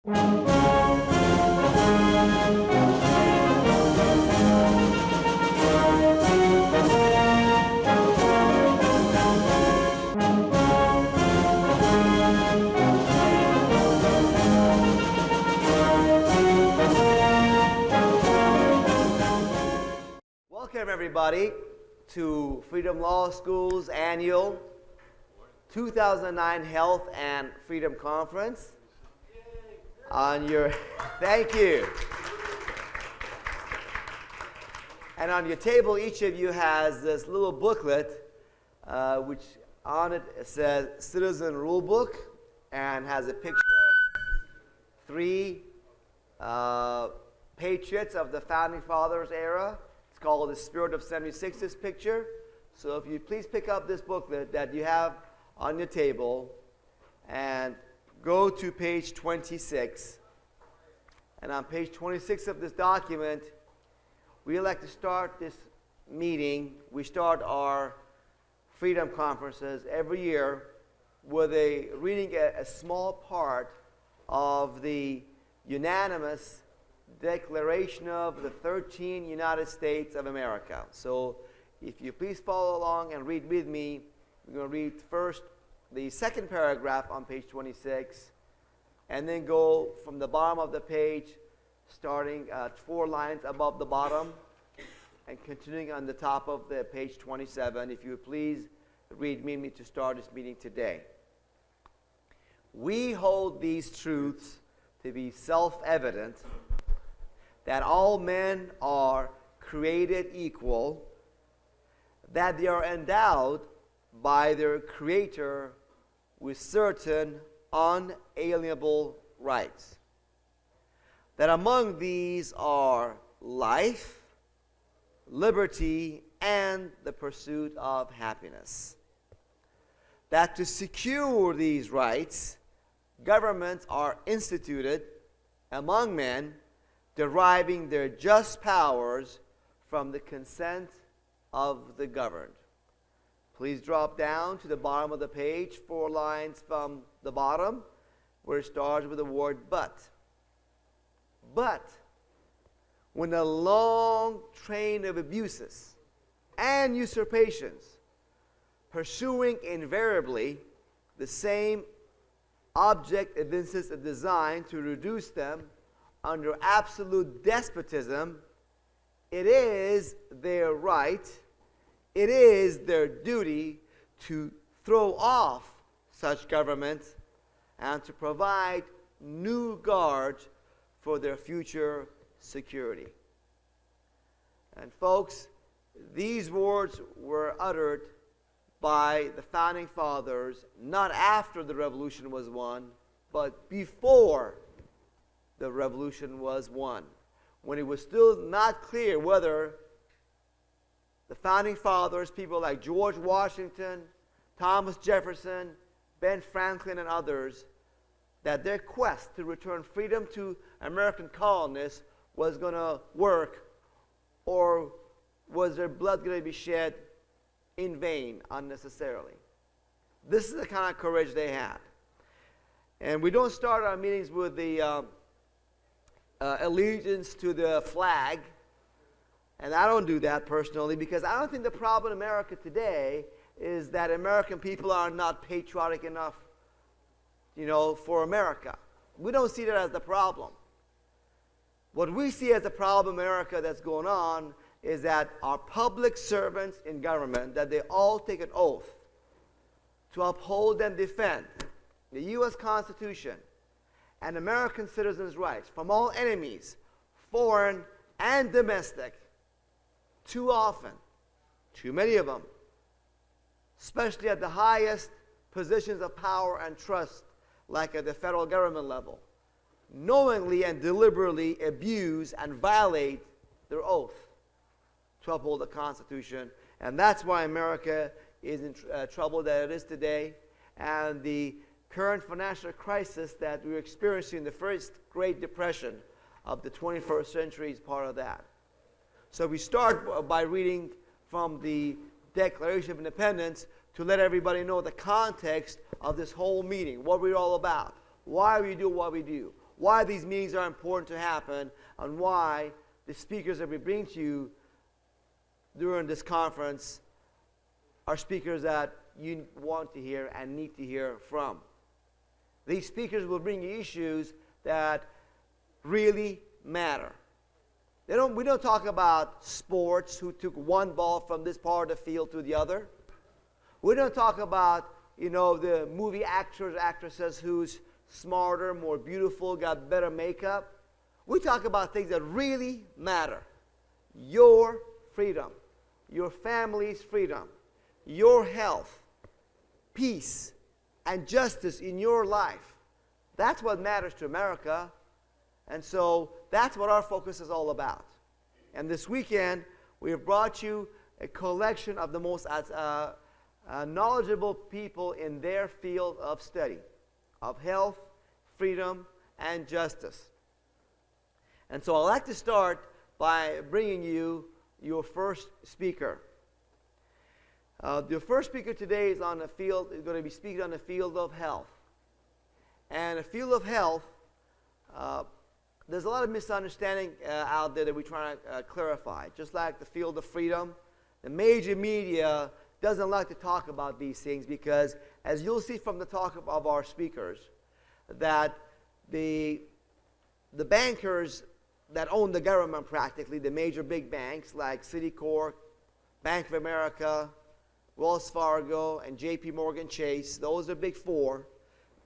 Welcome, everybody, to Freedom Law School's annual 2009 Health and Freedom Conference. Thank you. And on your table, each of you has this little booklet, which on it says Citizen Rule Book, and has a picture of three patriots of the Founding Fathers era. It's called The Spirit of 76, this picture. So if you please pick up this booklet that you have on your table and go to page 26. And on page 26 of this document, we like to start this meeting. We start our Freedom Conferences every year with reading a small part of the unanimous Declaration of the 13 United States of America. So if you please follow along and read with me, we're going to read first the second paragraph on page 26, and then go from the bottom of the page, starting at 4 lines above the bottom, and continuing on the top of the page 27. If you would please read with me to start this meeting today. We hold these truths to be self-evident, that all men are created equal, that they are endowed by their Creator with certain unalienable rights, that among these are life, liberty, and the pursuit of happiness, that to secure these rights, governments are instituted among men, deriving their just powers from the consent of the governed. Please drop down to the bottom of the page, 4 lines from the bottom, where it starts with the word but. But when a long train of abuses and usurpations, pursuing invariably the same object evinces a design to reduce them under absolute despotism, it is their right, it is their duty to throw off such government and to provide new guards for their future security. And folks, these words were uttered by the Founding Fathers not after the Revolution was won, but before the Revolution was won, when it was still not clear whether the Founding Fathers, people like George Washington, Thomas Jefferson, Ben Franklin, and others, that their quest to return freedom to American colonists was going to work, or was their blood going to be shed in vain, unnecessarily. This is the kind of courage they had. And we don't start our meetings with the allegiance to the flag, and I don't do that personally, because I don't think the problem in America today is that American people are not patriotic enough, for America. We don't see that as the problem. What we see as the problem in America that's going on is that our public servants in government, that they all take an oath to uphold and defend the U.S. Constitution and American citizens' rights from all enemies, foreign and domestic. Too often, too many of them, especially at the highest positions of power and trust, like at the federal government level, knowingly and deliberately abuse and violate their oath to uphold the Constitution. And that's why America is in trouble that it is today. And the current financial crisis that we're experiencing, the first Great Depression of the 21st century, is part of that. So we start by reading from the Declaration of Independence to let everybody know the context of this whole meeting, what we're all about, why we do what we do, why these meetings are important to happen, and why the speakers that we bring to you during this conference are speakers that you want to hear and need to hear from. These speakers will bring you issues that really matter. We don't talk about sports, who took one ball from this part of the field to the other. We don't talk about, the movie actors, actresses who's smarter, more beautiful, got better makeup. We talk about things that really matter. Your freedom, your family's freedom, your health, peace, and justice in your life. That's what matters to America. And so that's what our focus is all about. And this weekend, we have brought you a collection of the most knowledgeable people in their field of study, of health, freedom, and justice. And so I'd like to start by bringing you your first speaker. The first speaker today is going to be speaking on the field of health. And the field of health, there's a lot of misunderstanding out there that we're trying to clarify. Just like the field of freedom, the major media doesn't like to talk about these things because, as you'll see from the talk of our speakers, that the bankers that own the government practically, the major big banks like Citicorp, Bank of America, Wells Fargo, and J.P. Morgan Chase, those are big four.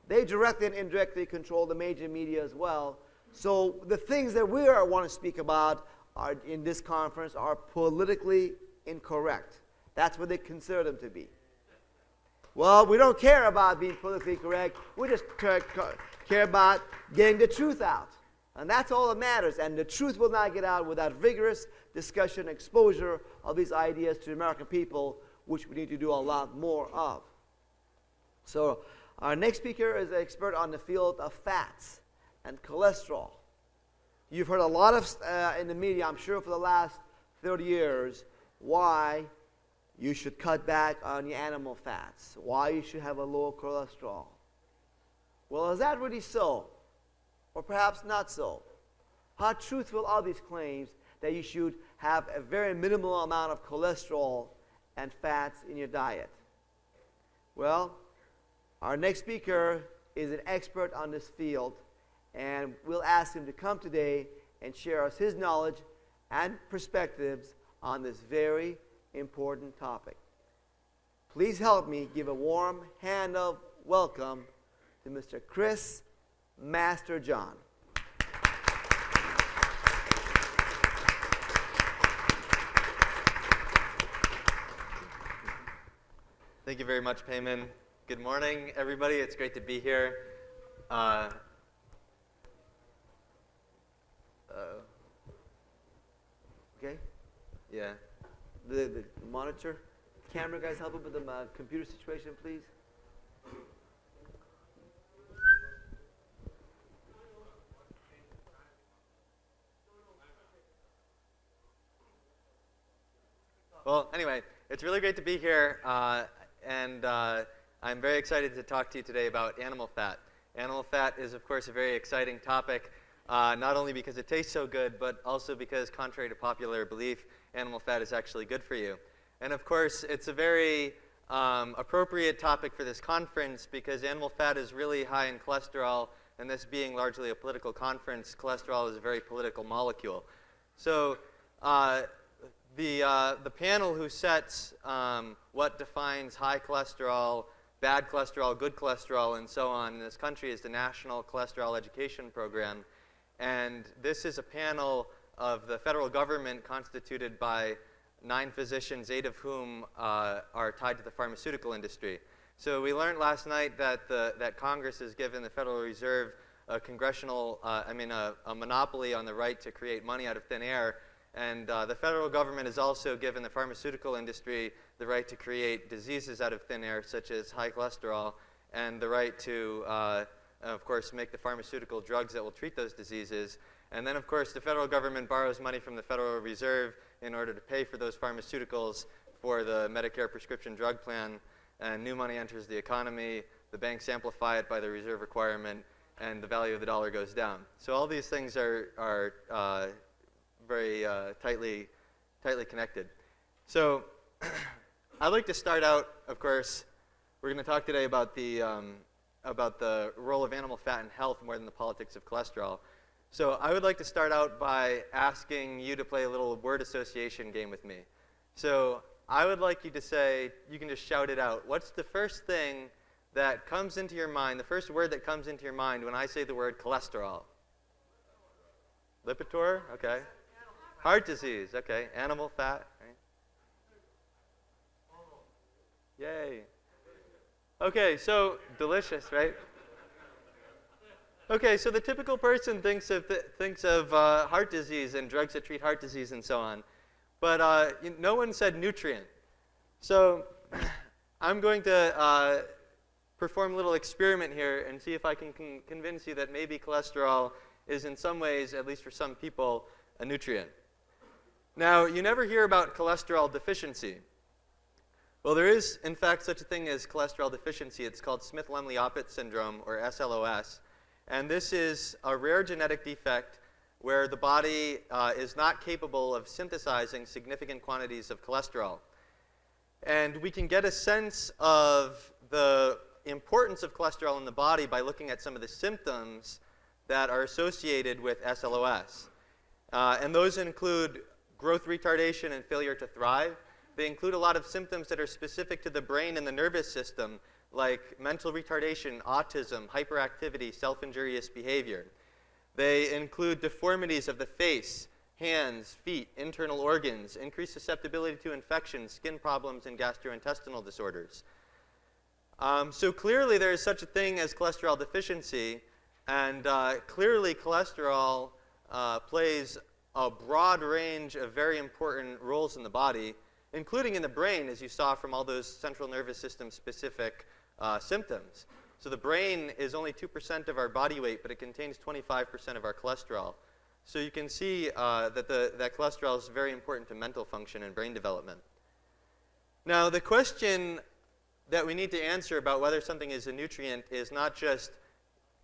They directly and indirectly control the major media as well. So the things that we want to speak about in this conference are politically incorrect. That's what they consider them to be. Well, we don't care about being politically correct. We just care about getting the truth out. And that's all that matters. And the truth will not get out without vigorous discussion, exposure of these ideas to the American people, which we need to do a lot more of. So our next speaker is an expert on the field of fats and cholesterol. You've heard a lot of in the media, I'm sure for the last 30 years, why you should cut back on your animal fats, why you should have a low cholesterol. Well, is that really so? Or perhaps not so? How truthful are these claims that you should have a very minimal amount of cholesterol and fats in your diet? Well, our next speaker is an expert on this field, and we'll ask him to come today and share us his knowledge and perspectives on this very important topic. Please help me give a warm hand of welcome to Mr. Chris Masterjohn. Thank you very much, Payman. Good morning, everybody. It's great to be here. Okay? Yeah. The monitor, camera guys, help him with the computer situation, please. Well, anyway, it's really great to be here, and I'm very excited to talk to you today about animal fat. Animal fat is, of course, a very exciting topic, not only because it tastes so good, but also because, contrary to popular belief, animal fat is actually good for you. And, of course, it's a very appropriate topic for this conference because animal fat is really high in cholesterol, and this being largely a political conference, cholesterol is a very political molecule. So the panel who sets what defines high cholesterol, bad cholesterol, good cholesterol, and so on in this country is the National Cholesterol Education Program. And this is a panel of the federal government constituted by 9 physicians, 8 of whom are tied to the pharmaceutical industry. So we learned last night that Congress has given the Federal Reserve a a monopoly on the right to create money out of thin air. And the federal government has also given the pharmaceutical industry the right to create diseases out of thin air, such as high cholesterol, and the right to, of course, make the pharmaceutical drugs that will treat those diseases. And then, of course, the federal government borrows money from the Federal Reserve in order to pay for those pharmaceuticals for the Medicare prescription drug plan. And new money enters the economy. The banks amplify it by the reserve requirement. and the value of the dollar goes down. So all these things are very tightly connected. So I'd like to start out, of course, we're going to talk today about the role of animal fat in health more than the politics of cholesterol. So I would like to start out by asking you to play a little word association game with me. So I would like you to say, you can just shout it out, what's the first thing that comes into your mind, the first word that comes into your mind when I say the word cholesterol? Lipitor? Okay. Heart disease? Okay. Animal fat? Right? Yay. Okay, so delicious, right? Okay, so the typical person thinks of heart disease and drugs that treat heart disease and so on. But no one said nutrient. So I'm going to perform a little experiment here and see if I can convince you that maybe cholesterol is in some ways, at least for some people, a nutrient. Now, you never hear about cholesterol deficiency. Well, there is, in fact, such a thing as cholesterol deficiency. It's called Smith-Lemli-Opitz syndrome, or SLOS. And this is a rare genetic defect where the body is not capable of synthesizing significant quantities of cholesterol. And we can get a sense of the importance of cholesterol in the body by looking at some of the symptoms that are associated with SLOS. And those include growth retardation and failure to thrive. They include a lot of symptoms that are specific to the brain and the nervous system, like mental retardation, autism, hyperactivity, self-injurious behavior. They include deformities of the face, hands, feet, internal organs, increased susceptibility to infections, skin problems, and gastrointestinal disorders. So clearly there is such a thing as cholesterol deficiency, and clearly cholesterol plays a broad range of very important roles in the body, including in the brain, as you saw from all those central nervous system specific symptoms. So the brain is only 2% of our body weight, but it contains 25% of our cholesterol. So you can see that cholesterol is very important to mental function and brain development. Now, the question that we need to answer about whether something is a nutrient is not just,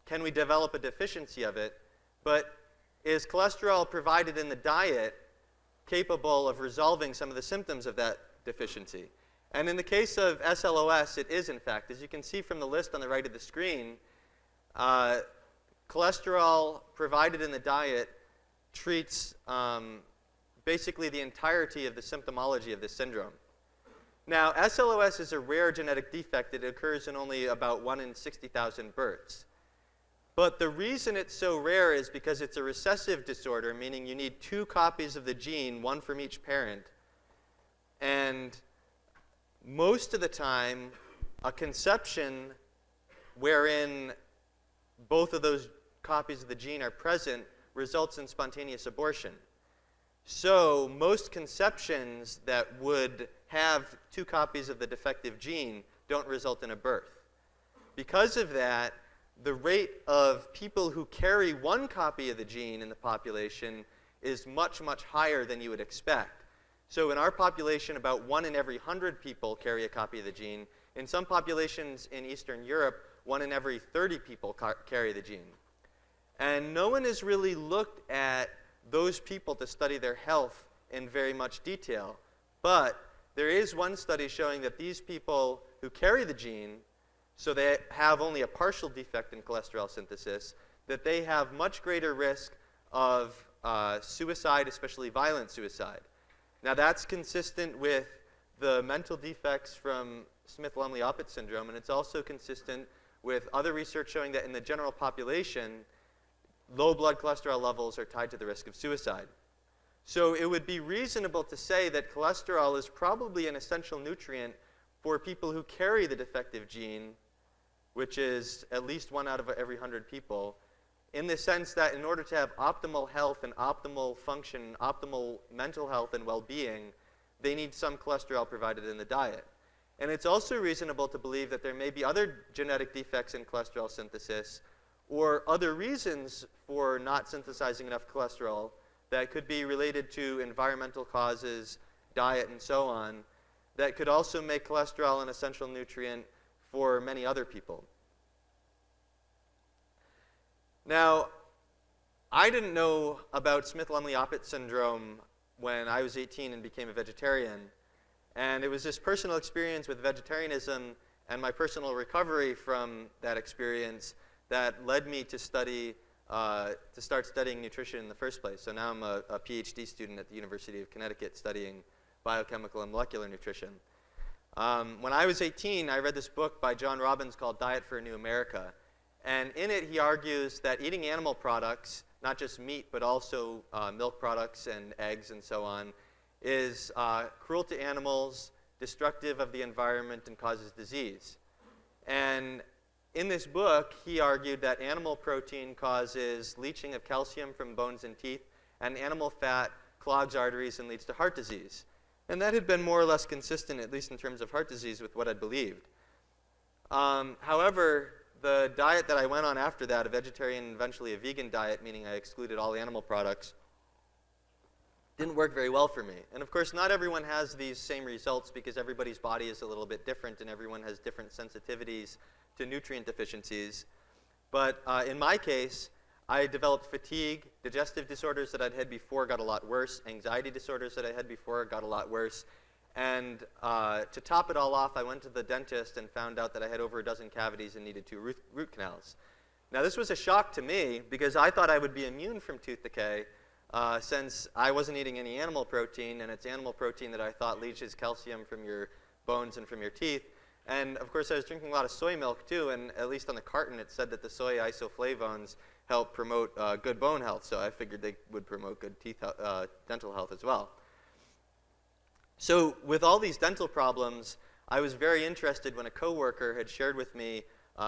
can we develop a deficiency of it, but is cholesterol provided in the diet capable of resolving some of the symptoms of that deficiency? And in the case of SLOS, it is, in fact. As you can see from the list on the right of the screen, cholesterol provided in the diet treats basically the entirety of the symptomology of this syndrome. Now, SLOS is a rare genetic defect. It occurs in only about 1 in 60,000 births. But the reason it's so rare is because it's a recessive disorder, meaning you need 2 copies of the gene, 1 from each parent. And most of the time, a conception wherein both of those copies of the gene are present results in spontaneous abortion. So most conceptions that would have 2 copies of the defective gene don't result in a birth. Because of that, the rate of people who carry 1 copy of the gene in the population is much, much higher than you would expect. So in our population, about 1 in every 100 people carry a copy of the gene. In some populations in Eastern Europe, 1 in every 30 people carry the gene. And no one has really looked at those people to study their health in very much detail. But there is one study showing that these people who carry the gene, so they have only a partial defect in cholesterol synthesis, that they have much greater risk of suicide, especially violent suicide. Now that's consistent with the mental defects from Smith-Lemli-Opitz syndrome, and it's also consistent with other research showing that in the general population, low blood cholesterol levels are tied to the risk of suicide. So it would be reasonable to say that cholesterol is probably an essential nutrient for people who carry the defective gene, which is at least 1 out of every 100 people, in the sense that in order to have optimal health and optimal function, optimal mental health and well-being, they need some cholesterol provided in the diet. And it's also reasonable to believe that there may be other genetic defects in cholesterol synthesis or other reasons for not synthesizing enough cholesterol that could be related to environmental causes, diet, and so on, that could also make cholesterol an essential nutrient for many other people. Now, I didn't know about Smith-Lemli-Opitz syndrome when I was 18 and became a vegetarian. And it was this personal experience with vegetarianism and my personal recovery from that experience that led me to start studying nutrition in the first place. So now I'm a PhD student at the University of Connecticut studying biochemical and molecular nutrition. When I was 18, I read this book by John Robbins called Diet for a New America. And in it, he argues that eating animal products, not just meat, but also milk products and eggs and so on, is cruel to animals, destructive of the environment, and causes disease. And in this book, he argued that animal protein causes leaching of calcium from bones and teeth, and animal fat clogs arteries and leads to heart disease. And that had been more or less consistent, at least in terms of heart disease, with what I'd believed. However, the diet that I went on after that, a vegetarian and eventually a vegan diet, meaning I excluded all animal products, didn't work very well for me. And of course, not everyone has these same results because everybody's body is a little bit different and everyone has different sensitivities to nutrient deficiencies. But in my case, I developed fatigue, digestive disorders that I'd had before got a lot worse, anxiety disorders that I had before got a lot worse. And to top it all off, I went to the dentist and found out that I had over a dozen cavities and needed 2 root canals. Now, this was a shock to me because I thought I would be immune from tooth decay since I wasn't eating any animal protein, and it's animal protein that I thought leaches calcium from your bones and from your teeth. And of course, I was drinking a lot of soy milk too, and at least on the carton it said that the soy isoflavones help promote good bone health, so I figured they would promote good dental health as well. So with all these dental problems, I was very interested when a coworker had shared with me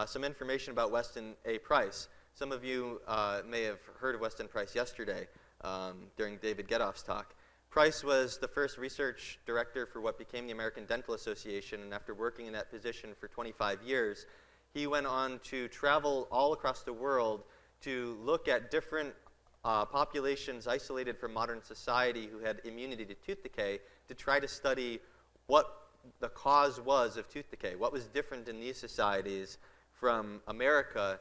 some information about Weston A. Price. Some of you may have heard of Weston Price yesterday during David Getoff's talk. Price was the first research director for what became the American Dental Association, and after working in that position for 25 years, he went on to travel all across the world to look at different populations isolated from modern society who had immunity to tooth decay to try to study what the cause was of tooth decay, what was different in these societies from America,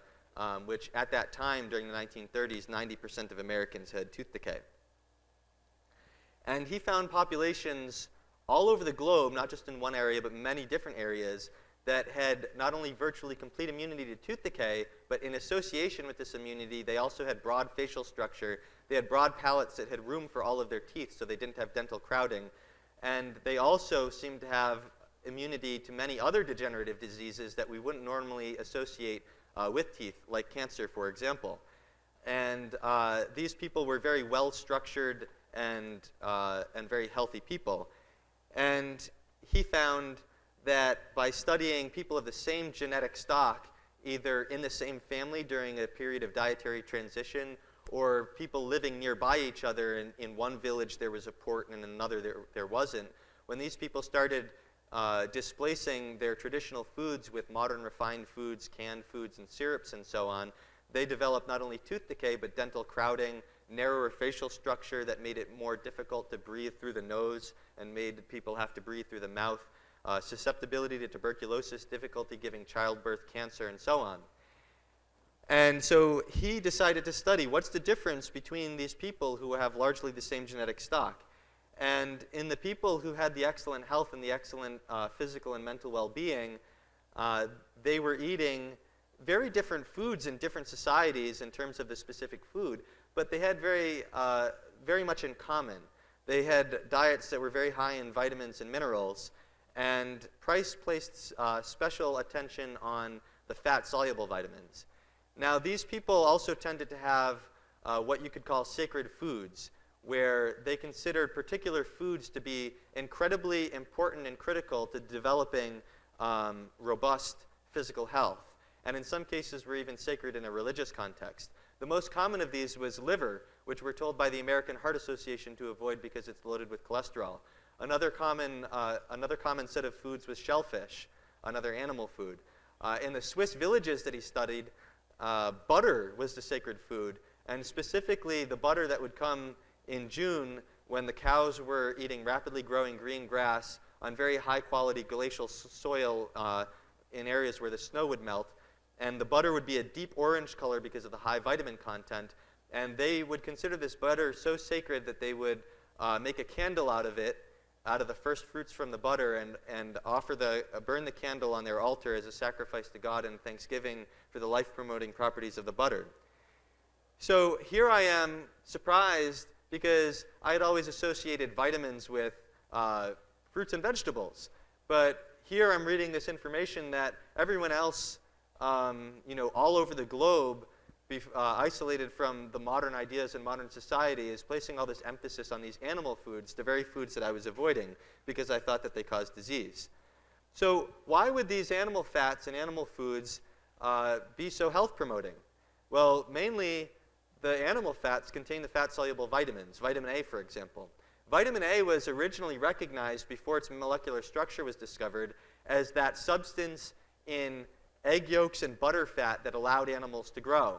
which at that time, during the 1930s, 90% of Americans had tooth decay. And he found populations all over the globe, not just in one area, but many different areas, that had not only virtually complete immunity to tooth decay, but in association with this immunity, they also had broad facial structure. They had broad palates that had room for all of their teeth, so they didn't have dental crowding. And they also seemed to have immunity to many other degenerative diseases that we wouldn't normally associate with teeth, like cancer, for example. And these people were very well-structured and very healthy people. And he found that by studying people of the same genetic stock, either in the same family during a period of dietary transition, or people living nearby each other, in one village there was a port and in another there wasn't, when these people started displacing their traditional foods with modern refined foods, canned foods, and syrups and so on, they developed not only tooth decay, but dental crowding, narrower facial structure that made it more difficult to breathe through the nose and made people have to breathe through the mouth, susceptibility to tuberculosis, difficulty giving childbirth, cancer, and so on. And so he decided to study what's the difference between these people who have largely the same genetic stock. And in the people who had the excellent health and the excellent physical and mental well-being, they were eating very different foods in different societies in terms of the specific food, but they had very much in common. They had diets that were very high in vitamins and minerals, and Price placed special attention on the fat-soluble vitamins. Now, these people also tended to have what you could call sacred foods, where they considered particular foods to be incredibly important and critical to developing robust physical health, and in some cases were even sacred in a religious context. The most common of these was liver, which we're told by the American Heart Association to avoid because it's loaded with cholesterol. Another common set of foods was shellfish, another animal food. In the Swiss villages that he studied, butter was the sacred food, and specifically the butter that would come in June when the cows were eating rapidly growing green grass on very high quality glacial soil in areas where the snow would melt. and the butter would be a deep orange color because of the high vitamin content. And they would consider this butter so sacred that they would make a candle out of it, out of the first fruits from the butter, and burn the candle on their altar as a sacrifice to God in thanksgiving for the life-promoting properties of the butter. So here I am surprised because I had always associated vitamins with fruits and vegetables. But here I'm reading this information that everyone else, all over the globe, isolated from the modern ideas in modern society, is placing all this emphasis on these animal foods, the very foods that I was avoiding, because I thought that they caused disease. So why would these animal fats and animal foods be so health-promoting? Well, mainly the animal fats contain the fat-soluble vitamins, vitamin A, for example. Vitamin A was originally recognized before its molecular structure was discovered as that substance in egg yolks and butter fat that allowed animals to grow.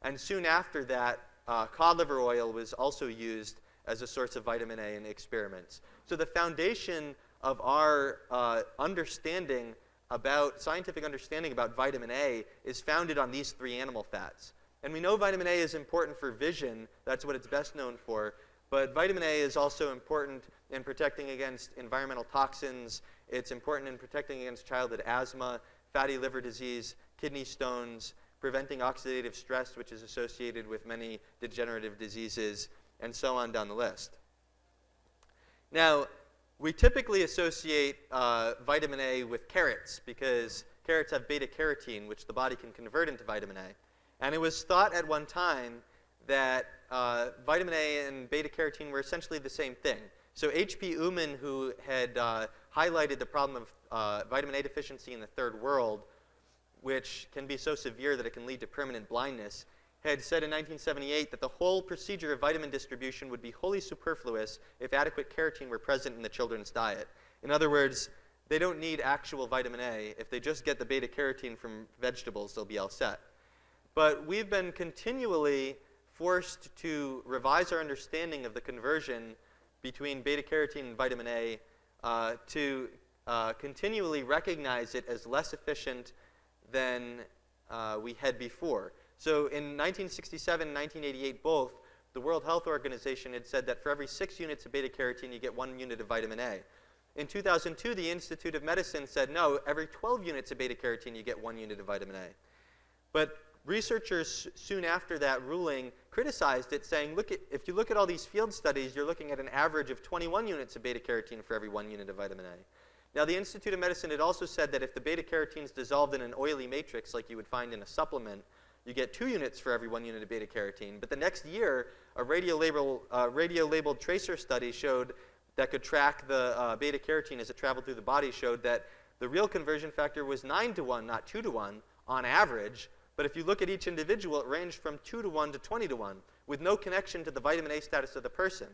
And soon after that, cod liver oil was also used as a source of vitamin A in experiments. So the foundation of our scientific understanding about vitamin A is founded on these three animal fats. And we know vitamin A is important for vision. That's what it's best known for. But vitamin A is also important in protecting against environmental toxins. It's important in protecting against childhood asthma, fatty liver disease, kidney stones, preventing oxidative stress, which is associated with many degenerative diseases, and so on down the list. Now, we typically associate vitamin A with carrots because carrots have beta-carotene, which the body can convert into vitamin A. And it was thought at one time that vitamin A and beta-carotene were essentially the same thing. So H.P. Uman, who had highlighted the problem of vitamin A deficiency in the third world, which can be so severe that it can lead to permanent blindness, had said in 1978 that the whole procedure of vitamin distribution would be wholly superfluous if adequate carotene were present in the children's diet. In other words, they don't need actual vitamin A. If they just get the beta-carotene from vegetables, they'll be all set. But we've been continually forced to revise our understanding of the conversion between beta-carotene and vitamin A to continually recognize it as less efficient than we had before. So in 1967 and 1988 both, the World Health Organization had said that for every 6 units of beta-carotene, you get 1 unit of vitamin A. In 2002, the Institute of Medicine said, no, every 12 units of beta-carotene, you get 1 unit of vitamin A. But researchers soon after that ruling criticized it, saying, if you look at all these field studies, you're looking at an average of 21 units of beta-carotene for every 1 unit of vitamin A. Now, the Institute of Medicine had also said that if the beta-carotene is dissolved in an oily matrix like you would find in a supplement, you get 2 units for every 1 unit of beta-carotene. But the next year, a radio-labeled tracer study showed that could track the beta-carotene as it traveled through the body, showed that the real conversion factor was 9 to 1, not 2 to 1 on average. But if you look at each individual, it ranged from 2 to 1 to 20 to 1, with no connection to the vitamin A status of the person.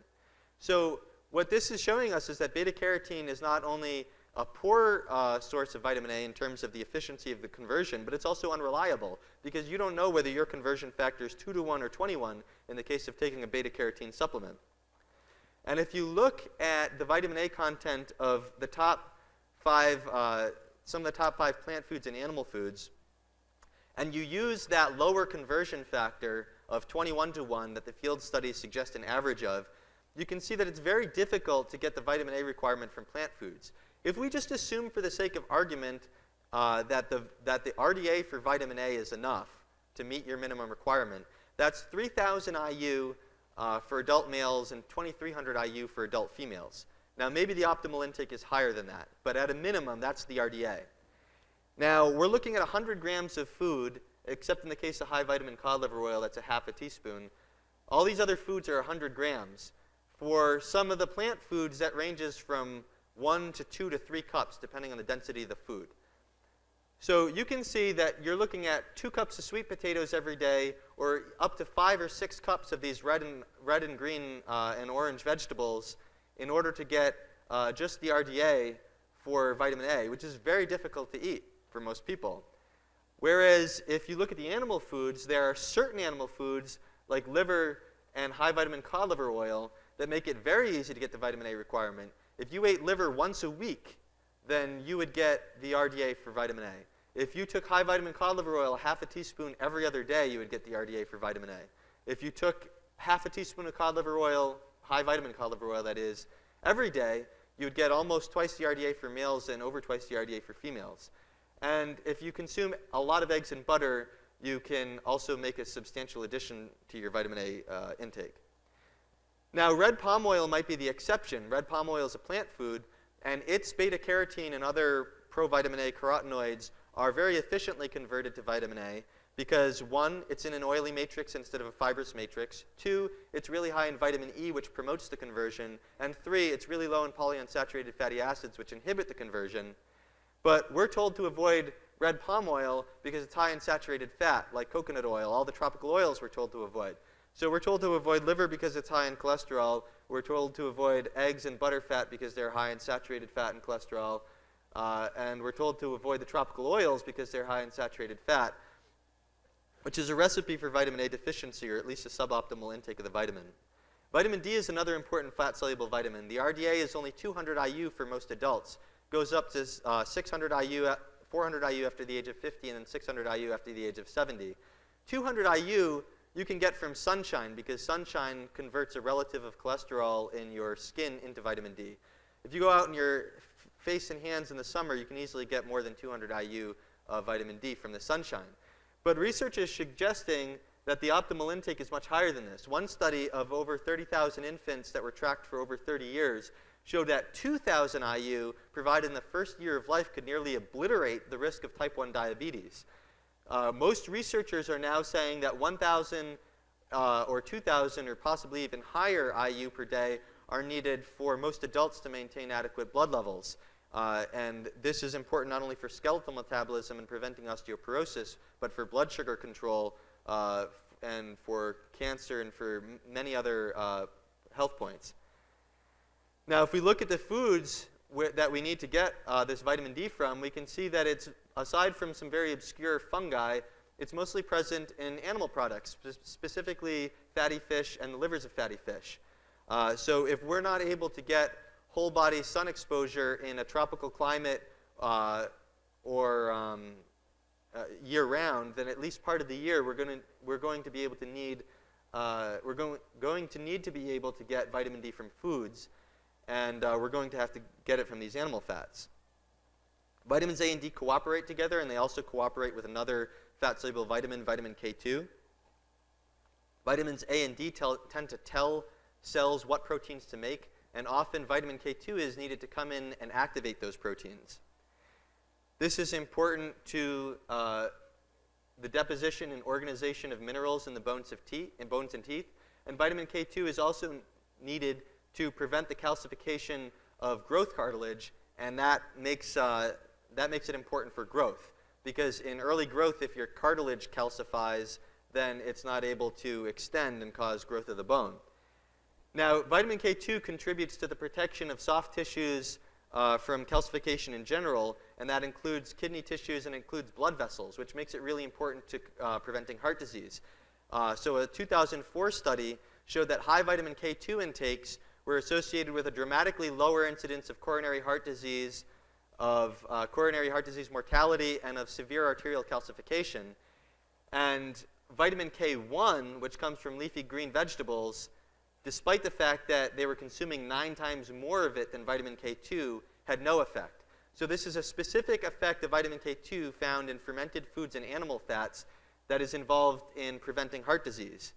So what this is showing us is that beta-carotene is not only a poor source of vitamin A in terms of the efficiency of the conversion, but it's also unreliable because you don't know whether your conversion factor is 2 to 1 or 21 in the case of taking a beta-carotene supplement. And if you look at the vitamin A content of the top 5, some of the top 5 plant foods and animal foods, and you use that lower conversion factor of 21 to 1 that the field studies suggest an average of, you can see that it's very difficult to get the vitamin A requirement from plant foods. If we just assume for the sake of argument that the RDA for vitamin A is enough to meet your minimum requirement, that's 3,000 IU for adult males and 2,300 IU for adult females. Now, maybe the optimal intake is higher than that, but at a minimum, that's the RDA. Now, we're looking at 100 grams of food, except in the case of high vitamin cod liver oil, that's a half a teaspoon. All these other foods are 100 grams. For some of the plant foods, that ranges from 1 to 2 to 3 cups, depending on the density of the food. So you can see that you're looking at 2 cups of sweet potatoes every day, or up to 5 or 6 cups of these red and green and orange vegetables in order to get just the RDA for vitamin A, which is very difficult to eat for most people. Whereas if you look at the animal foods, there are certain animal foods like liver and high vitamin cod liver oil that make it very easy to get the vitamin A requirement. If you ate liver once a week, then you would get the RDA for vitamin A. If you took high vitamin cod liver oil, half a teaspoon every other day, you would get the RDA for vitamin A. If you took half a teaspoon of cod liver oil, high vitamin cod liver oil that is, every day, you would get almost twice the RDA for males and over twice the RDA for females. And if you consume a lot of eggs and butter, you can also make a substantial addition to your vitamin A intake. Now, red palm oil might be the exception. Red palm oil is a plant food, and its beta-carotene and other provitamin A carotenoids are very efficiently converted to vitamin A because, one, it's in an oily matrix instead of a fibrous matrix. Two, it's really high in vitamin E, which promotes the conversion. And three, it's really low in polyunsaturated fatty acids, which inhibit the conversion. But we're told to avoid red palm oil because it's high in saturated fat, like coconut oil. All the tropical oils we're told to avoid. So we're told to avoid liver because it's high in cholesterol. We're told to avoid eggs and butter fat because they're high in saturated fat and cholesterol. And we're told to avoid the tropical oils because they're high in saturated fat, which is a recipe for vitamin A deficiency, or at least a suboptimal intake of the vitamin. Vitamin D is another important fat-soluble vitamin. The RDA is only 200 IU for most adults. Goes up to 600 IU, 400 IU after the age of 50, and then 600 IU after the age of 70. 200 IU you can get from sunshine because sunshine converts a relative of cholesterol in your skin into vitamin D. If you go out in your face and hands in the summer, you can easily get more than 200 IU of vitamin D from the sunshine. But research is suggesting that the optimal intake is much higher than this. One study of over 30,000 infants that were tracked for over 30 years showed that 2,000 IU provided in the first year of life could nearly obliterate the risk of type 1 diabetes. Most researchers are now saying that 1,000 or 2,000 or possibly even higher IU per day are needed for most adults to maintain adequate blood levels. And this is important not only for skeletal metabolism and preventing osteoporosis, but for blood sugar control and for cancer and for many other health points. Now, if we look at the foods that we need to get this vitamin D from, we can see that it's, aside from some very obscure fungi, it's mostly present in animal products, specifically fatty fish and the livers of fatty fish. So if we're not able to get whole body sun exposure in a tropical climate or year round, then at least part of the year we're going to be able to need to be able to get vitamin D from foods, and we're going to have to get it from these animal fats. Vitamins A and D cooperate together, and they also cooperate with another fat-soluble vitamin, vitamin K2. Vitamins A and D tend to tell cells what proteins to make, and often vitamin K2 is needed to come in and activate those proteins. This is important to the deposition and organization of minerals in the bones and teeth, and vitamin K2 is also needed to prevent the calcification of growth cartilage, and that makes it important for growth. Because in early growth, if your cartilage calcifies, then it's not able to extend and cause growth of the bone. Now, vitamin K2 contributes to the protection of soft tissues from calcification in general, and that includes kidney tissues and includes blood vessels, which makes it really important to preventing heart disease. So a 2004 study showed that high vitamin K2 intakes were associated with a dramatically lower incidence of coronary heart disease, mortality, and of severe arterial calcification. And vitamin K1, which comes from leafy green vegetables, despite the fact that they were consuming 9 times more of it than vitamin K2, had no effect. So this is a specific effect of vitamin K2 found in fermented foods and animal fats that is involved in preventing heart disease.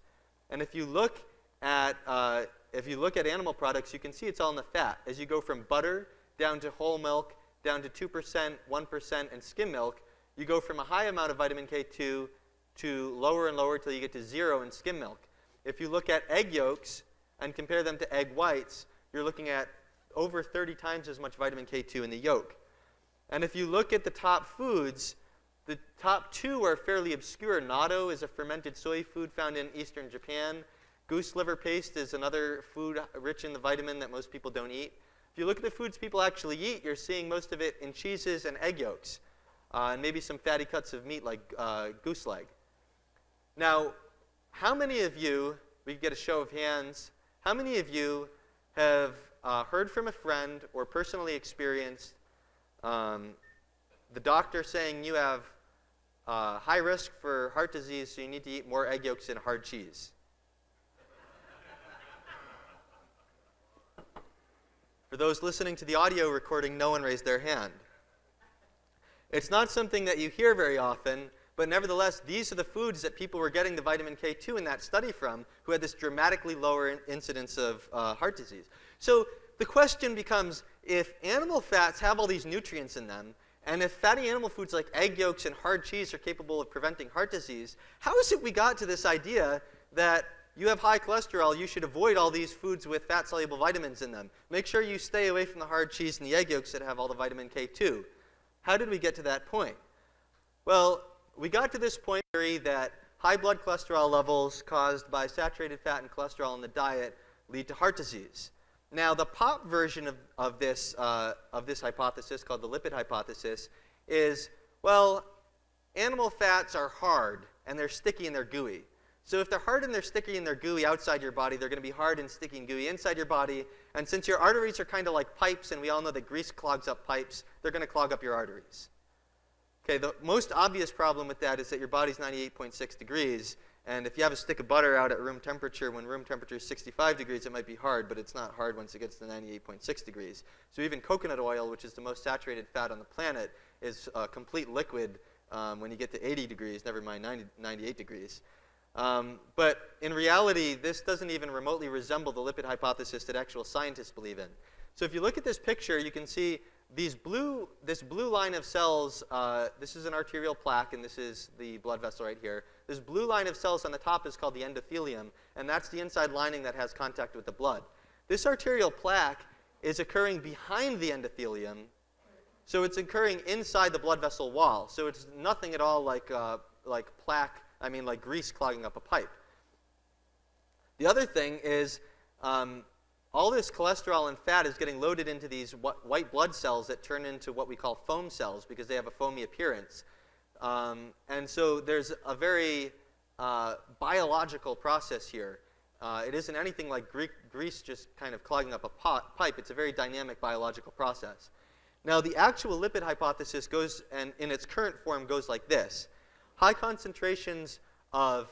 And if you look at animal products, you can see it's all in the fat. As you go from butter down to whole milk, down to 2%, 1%, and skim milk, you go from a high amount of vitamin K2 to lower and lower until you get to 0 in skim milk. If you look at egg yolks and compare them to egg whites, you're looking at over 30 times as much vitamin K2 in the yolk. And if you look at the top foods, the top 2 are fairly obscure. Natto is a fermented soy food found in eastern Japan. Goose liver paste is another food rich in the vitamin that most people don't eat. If you look at the foods people actually eat, you're seeing most of it in cheeses and egg yolks, and maybe some fatty cuts of meat like goose leg. Now, how many of you, we can get a show of hands, how many of you have heard from a friend or personally experienced the doctor saying you have high risk for heart disease, so you need to eat more egg yolks and hard cheese. For those listening to the audio recording, no one raised their hand. It's not something that you hear very often, but nevertheless, these are the foods that people were getting the vitamin K2 in that study from, who had this dramatically lower incidence of heart disease. So the question becomes, if animal fats have all these nutrients in them, and if fatty animal foods like egg yolks and hard cheese are capable of preventing heart disease, how is it we got to this idea that you have high cholesterol, you should avoid all these foods with fat-soluble vitamins in them? Make sure you stay away from the hard cheese and the egg yolks that have all the vitamin K2. How did we get to that point? Well, we got to this point that high blood cholesterol levels caused by saturated fat and cholesterol in the diet lead to heart disease. Now, the pop version of this hypothesis, called the lipid hypothesis, is, well, animal fats are hard, and they're sticky and they're gooey. So if they're hard and they're sticky and they're gooey outside your body, they're going to be hard and sticky and gooey inside your body. And since your arteries are kind of like pipes, and we all know that grease clogs up pipes, they're going to clog up your arteries. Okay, the most obvious problem with that is that your body's 98.6 degrees, and if you have a stick of butter out at room temperature, when room temperature is 65 degrees, it might be hard, but it's not hard once it gets to 98.6 degrees. So even coconut oil, which is the most saturated fat on the planet, is a complete liquid when you get to 80 degrees, never mind 98 degrees. But in reality, this doesn't even remotely resemble the lipid hypothesis that actual scientists believe in. So if you look at this picture, you can see this blue line of cells. This is an arterial plaque, and this is the blood vessel right here. This blue line of cells on the top is called the endothelium, and that's the inside lining that has contact with the blood. This arterial plaque is occurring behind the endothelium, so it's occurring inside the blood vessel wall. So it's nothing at all like plaque. I mean, like grease clogging up a pipe. The other thing is all this cholesterol and fat is getting loaded into these white blood cells that turn into what we call foam cells because they have a foamy appearance. And so there's a very biological process here. It isn't anything like grease just kind of clogging up a pipe. It's a very dynamic biological process. Now, the actual lipid hypothesis goes, and in its current form, goes like this. High concentrations of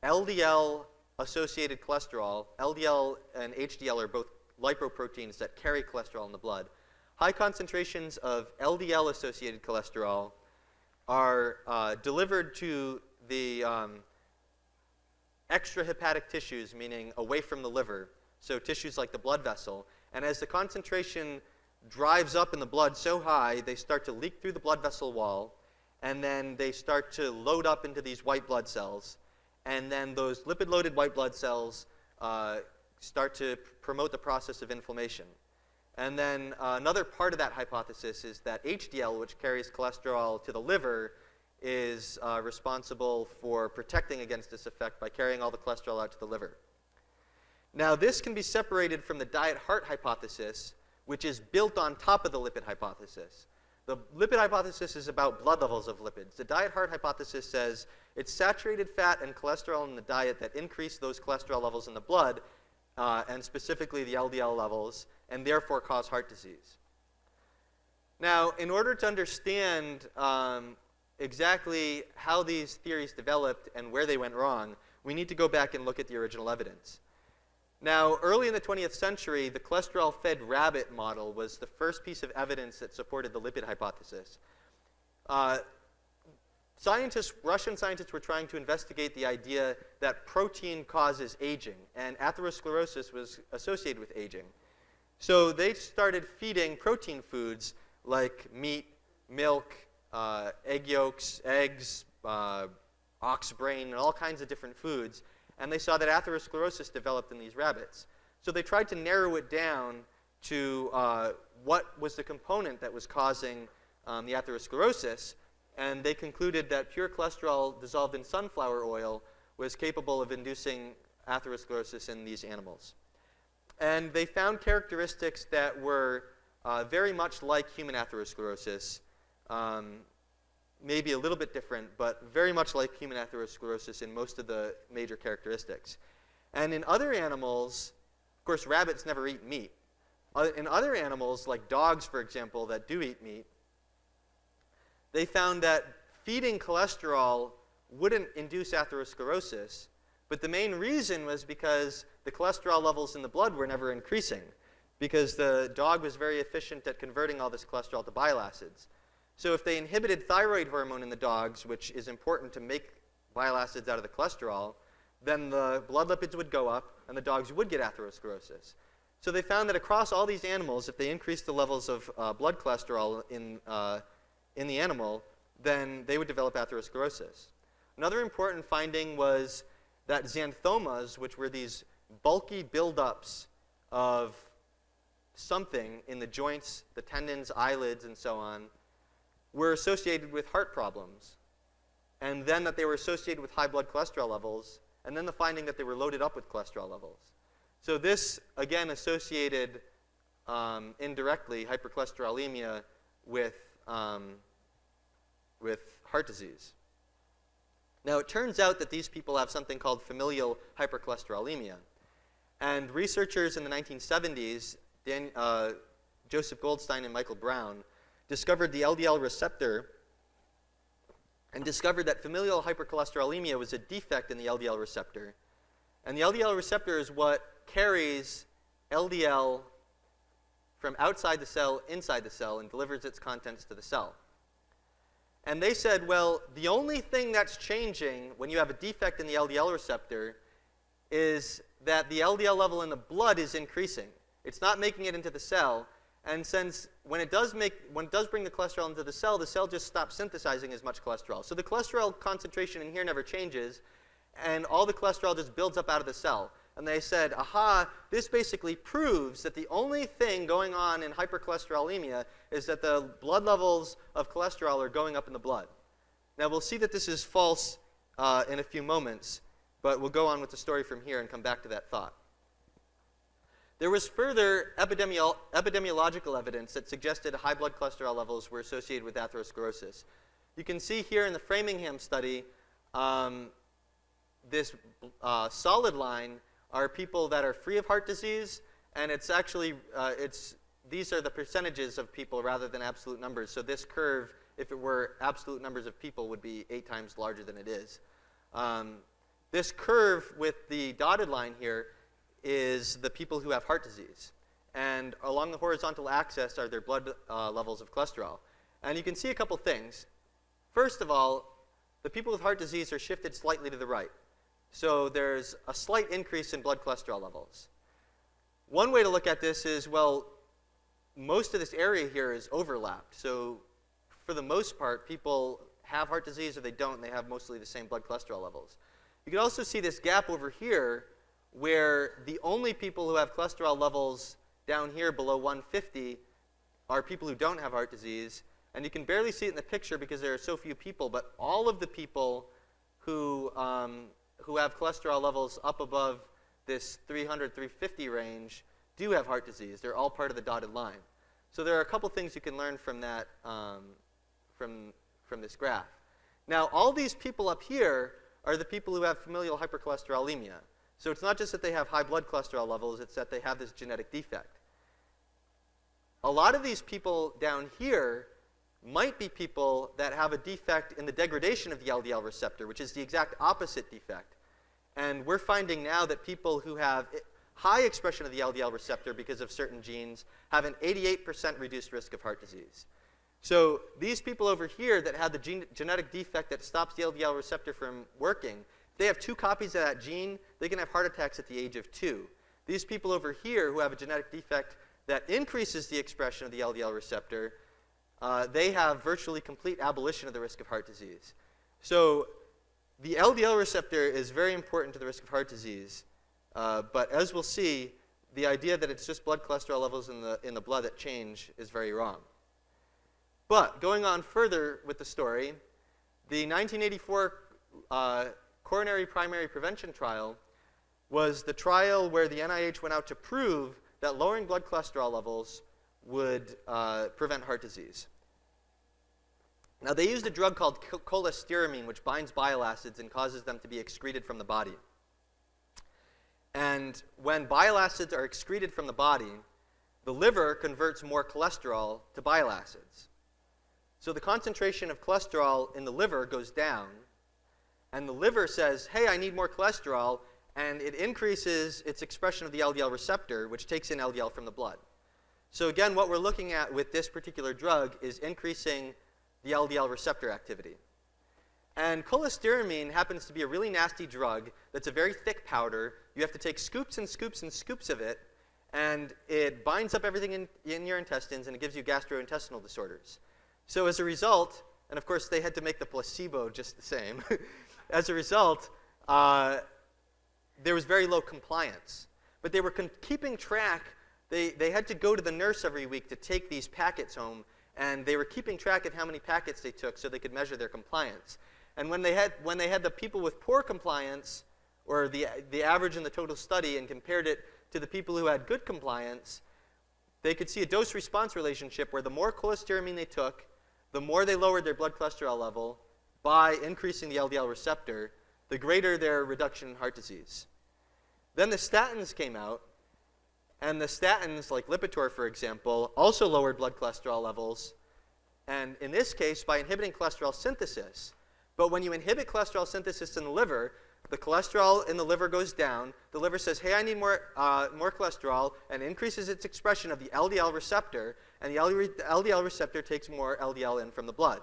LDL-associated cholesterol, LDL and HDL are both lipoproteins that carry cholesterol in the blood. High concentrations of LDL-associated cholesterol are delivered to the extrahepatic tissues, meaning away from the liver, so tissues like the blood vessel. And as the concentration drives up in the blood so high, they start to leak through the blood vessel wall, and then they start to load up into these white blood cells. And then those lipid-loaded white blood cells start to promote the process of inflammation. And then another part of that hypothesis is that HDL, which carries cholesterol to the liver, is responsible for protecting against this effect by carrying all the cholesterol out to the liver. Now, this can be separated from the diet-heart hypothesis, which is built on top of the lipid hypothesis. The lipid hypothesis is about blood levels of lipids. The diet-heart hypothesis says it's saturated fat and cholesterol in the diet that increase those cholesterol levels in the blood, and specifically the LDL levels, and therefore cause heart disease. Now, in order to understand exactly how these theories developed and where they went wrong, we need to go back and look at the original evidence. Now, early in the 20th century, the cholesterol-fed rabbit model was the first piece of evidence that supported the lipid hypothesis. Russian scientists were trying to investigate the idea that protein causes aging, and atherosclerosis was associated with aging. So they started feeding protein foods like meat, milk, egg yolks, eggs, ox brain, and all kinds of different foods. And they saw that atherosclerosis developed in these rabbits. So they tried to narrow it down to what was the component that was causing the atherosclerosis. And they concluded that pure cholesterol dissolved in sunflower oil was capable of inducing atherosclerosis in these animals. And they found characteristics that were very much like human atherosclerosis, maybe a little bit different, but very much like human atherosclerosis in most of the major characteristics. And in other animals, of course, rabbits never eat meat. In other animals, like dogs, for example, that do eat meat, they found that feeding cholesterol wouldn't induce atherosclerosis, but the main reason was because the cholesterol levels in the blood were never increasing, because the dog was very efficient at converting all this cholesterol to bile acids. So if they inhibited thyroid hormone in the dogs, which is important to make bile acids out of the cholesterol, then the blood lipids would go up and the dogs would get atherosclerosis. So they found that across all these animals, if they increased the levels of blood cholesterol in the animal, then they would develop atherosclerosis. Another important finding was that xanthomas, which were these bulky buildups of something in the joints, the tendons, eyelids, and so on, were associated with heart problems. And then that they were associated with high blood cholesterol levels, and then the finding that they were loaded up with cholesterol levels. So this, again, associated indirectly hypercholesterolemia with heart disease. Now, it turns out that these people have something called familial hypercholesterolemia. And researchers in the 1970s, Joseph Goldstein and Michael Brown, discovered the LDL receptor and discovered that familial hypercholesterolemia was a defect in the LDL receptor. And the LDL receptor is what carries LDL from outside the cell inside the cell and delivers its contents to the cell. And they said, well, the only thing that's changing when you have a defect in the LDL receptor is that the LDL level in the blood is increasing. It's not making it into the cell. And since when it does bring the cholesterol into the cell just stops synthesizing as much cholesterol. So the cholesterol concentration in here never changes, and all the cholesterol just builds up out of the cell. And they said, aha, this basically proves that the only thing going on in hypercholesterolemia is that the blood levels of cholesterol are going up in the blood. Now, we'll see that this is false in a few moments, but we'll go on with the story from here and come back to that thought. There was further epidemiological evidence that suggested high blood cholesterol levels were associated with atherosclerosis. You can see here in the Framingham study, this solid line are people that are free of heart disease, and it's actually, these are the percentages of people rather than absolute numbers. So this curve, if it were absolute numbers of people, would be 8 times larger than it is. This curve with the dotted line here is the people who have heart disease. And along the horizontal axis are their blood levels of cholesterol. And you can see a couple things. First of all, the people with heart disease are shifted slightly to the right. So there's a slight increase in blood cholesterol levels. One way to look at this is, well, most of this area here is overlapped. So for the most part, people have heart disease or they don't, and they have mostly the same blood cholesterol levels. You can also see this gap over here where the only people who have cholesterol levels down here below 150 are people who don't have heart disease. And you can barely see it in the picture because there are so few people, but all of the people who have cholesterol levels up above this 300, 350 range do have heart disease. They're all part of the dotted line. So there are a couple things you can learn from that, from this graph. Now, all these people up here are the people who have familial hypercholesterolemia. So it's not just that they have high blood cholesterol levels, it's that they have this genetic defect. A lot of these people down here might be people that have a defect in the degradation of the LDL receptor, which is the exact opposite defect. And we're finding now that people who have high expression of the LDL receptor because of certain genes have an 88% reduced risk of heart disease. So these people over here that have the genetic defect that stops the LDL receptor from working, if they have 2 copies of that gene, they can have heart attacks at the age of 2. These people over here who have a genetic defect that increases the expression of the LDL receptor, they have virtually complete abolition of the risk of heart disease. So the LDL receptor is very important to the risk of heart disease. But as we'll see, the idea that it's just blood cholesterol levels in the blood that change is very wrong. But going on further with the story, the 1984 coronary primary prevention trial was the trial where the NIH went out to prove that lowering blood cholesterol levels would prevent heart disease. Now, they used a drug called cholestyramine, which binds bile acids and causes them to be excreted from the body. And when bile acids are excreted from the body, the liver converts more cholesterol to bile acids. So the concentration of cholesterol in the liver goes down, and the liver says, hey, I need more cholesterol, and it increases its expression of the LDL receptor, which takes in LDL from the blood. So again, what we're looking at with this particular drug is increasing the LDL receptor activity. And cholestyramine happens to be a really nasty drug that's a very thick powder. You have to take scoops and scoops and scoops of it, and it binds up everything in your intestines, and it gives you gastrointestinal disorders. So as a result, and of course they had to make the placebo just the same, as a result, there was very low compliance. But they were keeping track. They had to go to the nurse every week to take these packets home, and they were keeping track of how many packets they took so they could measure their compliance. And when they had the people with poor compliance, or the average in the total study, and compared it to the people who had good compliance, they could see a dose-response relationship where the more cholestyramine they took, the more they lowered their blood cholesterol level by increasing the LDL receptor, the greater their reduction in heart disease. Then the statins came out, and the statins, like Lipitor, for example, also lowered blood cholesterol levels, and in this case, by inhibiting cholesterol synthesis. But when you inhibit cholesterol synthesis in the liver, the cholesterol in the liver goes down. The liver says, hey, I need more cholesterol, and increases its expression of the LDL receptor, and the LDL receptor takes more LDL in from the blood.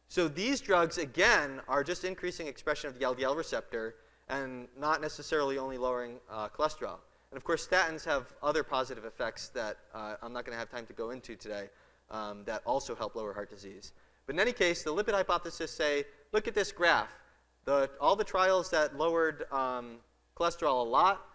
So these drugs, again, are just increasing expression of the LDL receptor and not necessarily only lowering cholesterol. And of course, statins have other positive effects that I'm not going to have time to go into today that also help lower heart disease. But in any case, the lipid hypothesis say, look at this graph. All the trials that lowered cholesterol a lot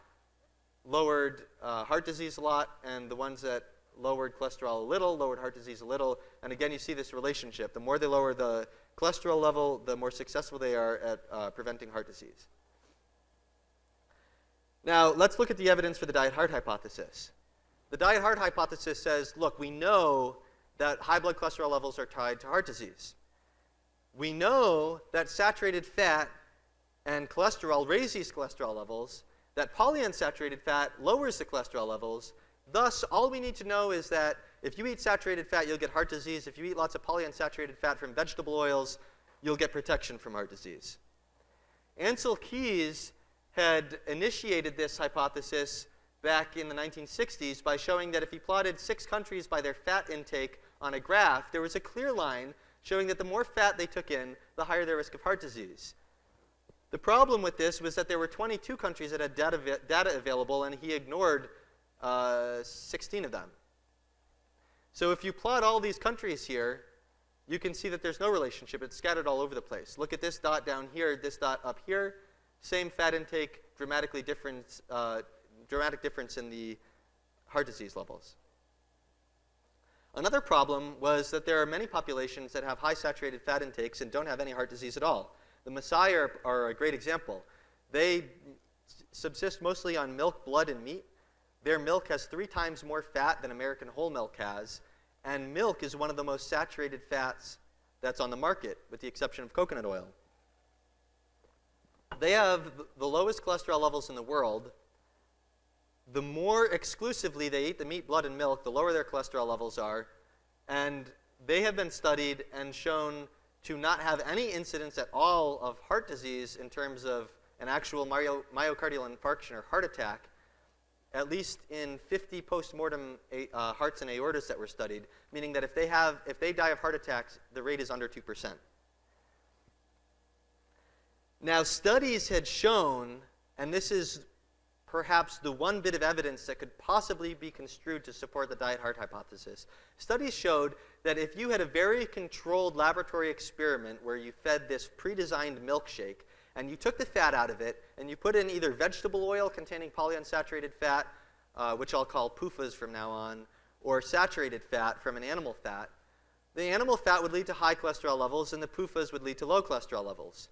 lowered heart disease a lot, and the ones that lowered cholesterol a little lowered heart disease a little. And again, you see this relationship. The more they lower the cholesterol level, the more successful they are at preventing heart disease. Now, let's look at the evidence for the diet-heart hypothesis. The diet-heart hypothesis says, look, we know that high blood cholesterol levels are tied to heart disease. We know that saturated fat and cholesterol raise these cholesterol levels, that polyunsaturated fat lowers the cholesterol levels. Thus, all we need to know is that if you eat saturated fat, you'll get heart disease. If you eat lots of polyunsaturated fat from vegetable oils, you'll get protection from heart disease. Ancel Keys had initiated this hypothesis back in the 1960s by showing that if he plotted 6 countries by their fat intake on a graph, there was a clear line showing that the more fat they took in, the higher their risk of heart disease. The problem with this was that there were 22 countries that had data available, and he ignored 16 of them. So if you plot all these countries here, you can see that there's no relationship. It's scattered all over the place. Look at this dot down here, this dot up here. Same fat intake, dramatic difference in the heart disease levels. Another problem was that there are many populations that have high saturated fat intakes and don't have any heart disease at all. The Maasai are a great example. They subsist mostly on milk, blood, and meat. Their milk has 3 times more fat than American whole milk has, and milk is one of the most saturated fats that's on the market, with the exception of coconut oil. They have the lowest cholesterol levels in the world. The more exclusively they eat the meat, blood, and milk, the lower their cholesterol levels are. And they have been studied and shown to not have any incidence at all of heart disease in terms of an actual myocardial infarction or heart attack, at least in 50 post-mortem hearts and aortas that were studied, meaning that if they die of heart attacks, the rate is under 2%. Now, studies had shown, and this is perhaps the one bit of evidence that could possibly be construed to support the diet-heart hypothesis. Studies showed that if you had a very controlled laboratory experiment where you fed this pre-designed milkshake, and you took the fat out of it, and you put in either vegetable oil containing polyunsaturated fat, which I'll call PUFAs from now on, or saturated fat from an animal fat, the animal fat would lead to high cholesterol levels, and the PUFAs would lead to low cholesterol levels.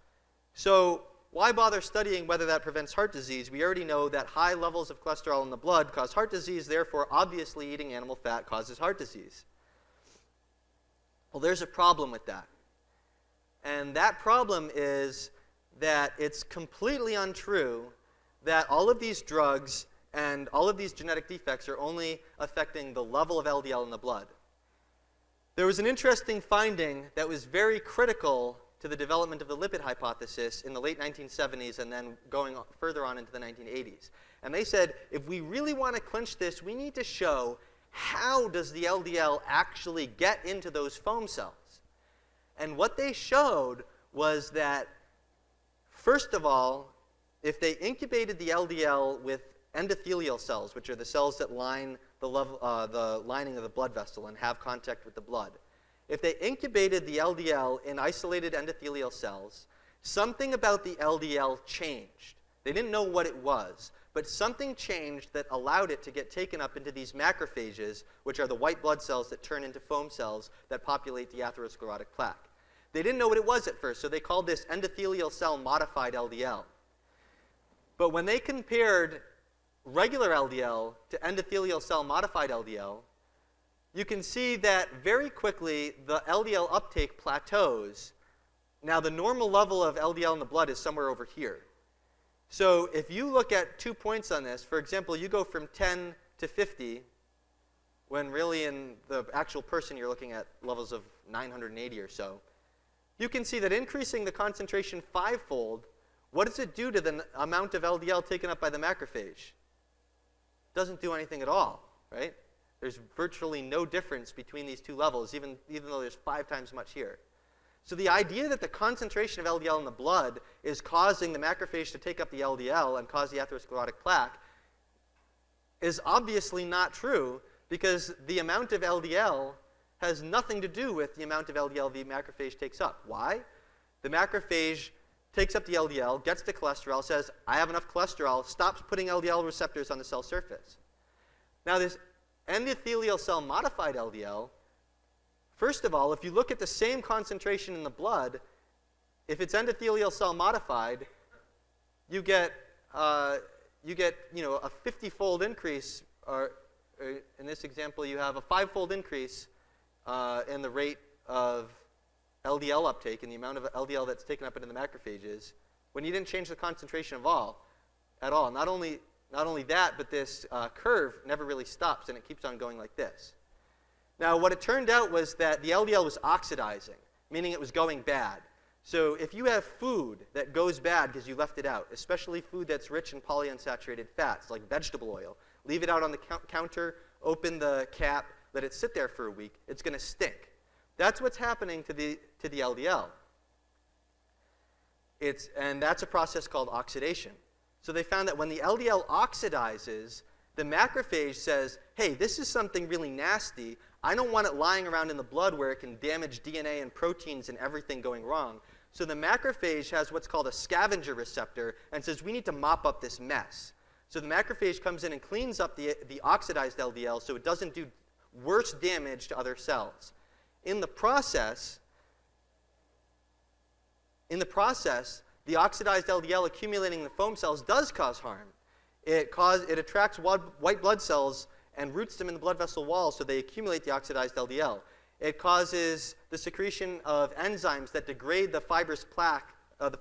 So why bother studying whether that prevents heart disease? We already know that high levels of cholesterol in the blood cause heart disease, therefore, obviously, eating animal fat causes heart disease. Well, there's a problem with that. And that problem is that it's completely untrue that all of these drugs and all of these genetic defects are only affecting the level of LDL in the blood. there was an interesting finding that was very critical to the development of the lipid hypothesis in the late 1970s and then going further on into the 1980s. And they said, if we really want to clinch this, we need to show how does the LDL actually get into those foam cells. And what they showed was that, first of all, if they incubated the LDL with endothelial cells, which are the cells that line the lining of the blood vessel and have contact with the blood, if they incubated the LDL in isolated endothelial cells, something about the LDL changed. They didn't know what it was, but something changed that allowed it to get taken up into these macrophages, which are the white blood cells that turn into foam cells that populate the atherosclerotic plaque. They didn't know what it was at first, so they called this endothelial cell modified LDL. But when they compared regular LDL to endothelial cell modified LDL, you can see that very quickly the LDL uptake plateaus. Now, the normal level of LDL in the blood is somewhere over here. So if you look at 2 points on this, for example, you go from 10 to 50, when really in the actual person you're looking at levels of 980 or so, you can see that increasing the concentration fivefold, what does it do to the amount of LDL taken up by the macrophage? It doesn't do anything at all, right? There's virtually no difference between these two levels, even though there's 5 times much here. So the idea that the concentration of LDL in the blood is causing the macrophage to take up the LDL and cause the atherosclerotic plaque is obviously not true, because the amount of LDL has nothing to do with the amount of LDL the macrophage takes up. Why? The macrophage takes up the LDL, gets the cholesterol, says, I have enough cholesterol, stops putting LDL receptors on the cell surface. Now, this endothelial cell modified LDL, first of all, if you look at the same concentration in the blood, if it's endothelial cell modified, you get a 50-fold increase, or in this example, you have a 5-fold increase in the rate of LDL uptake and the amount of LDL that's taken up into the macrophages when you didn't change the concentration at all. Not only that, but this curve never really stops, and it keeps on going like this. Now, what it turned out was that the LDL was oxidizing, meaning it was going bad. So if you have food that goes bad because you left it out, especially food that's rich in polyunsaturated fats, like vegetable oil, leave it out on the counter, open the cap, let it sit there for a week, it's going to stink. That's what's happening to the LDL. And that's a process called oxidation. So they found that when the LDL oxidizes, the macrophage says, hey, this is something really nasty. I don't want it lying around in the blood where it can damage DNA and proteins and everything going wrong. So the macrophage has what's called a scavenger receptor and says, we need to mop up this mess. So the macrophage comes in and cleans up the oxidized LDL so it doesn't do worse damage to other cells. In the process, the oxidized LDL accumulating in the foam cells does cause harm. It attracts white blood cells and roots them in the blood vessel wall so they accumulate the oxidized LDL. It causes the secretion of enzymes that degrade the fibrous cap of the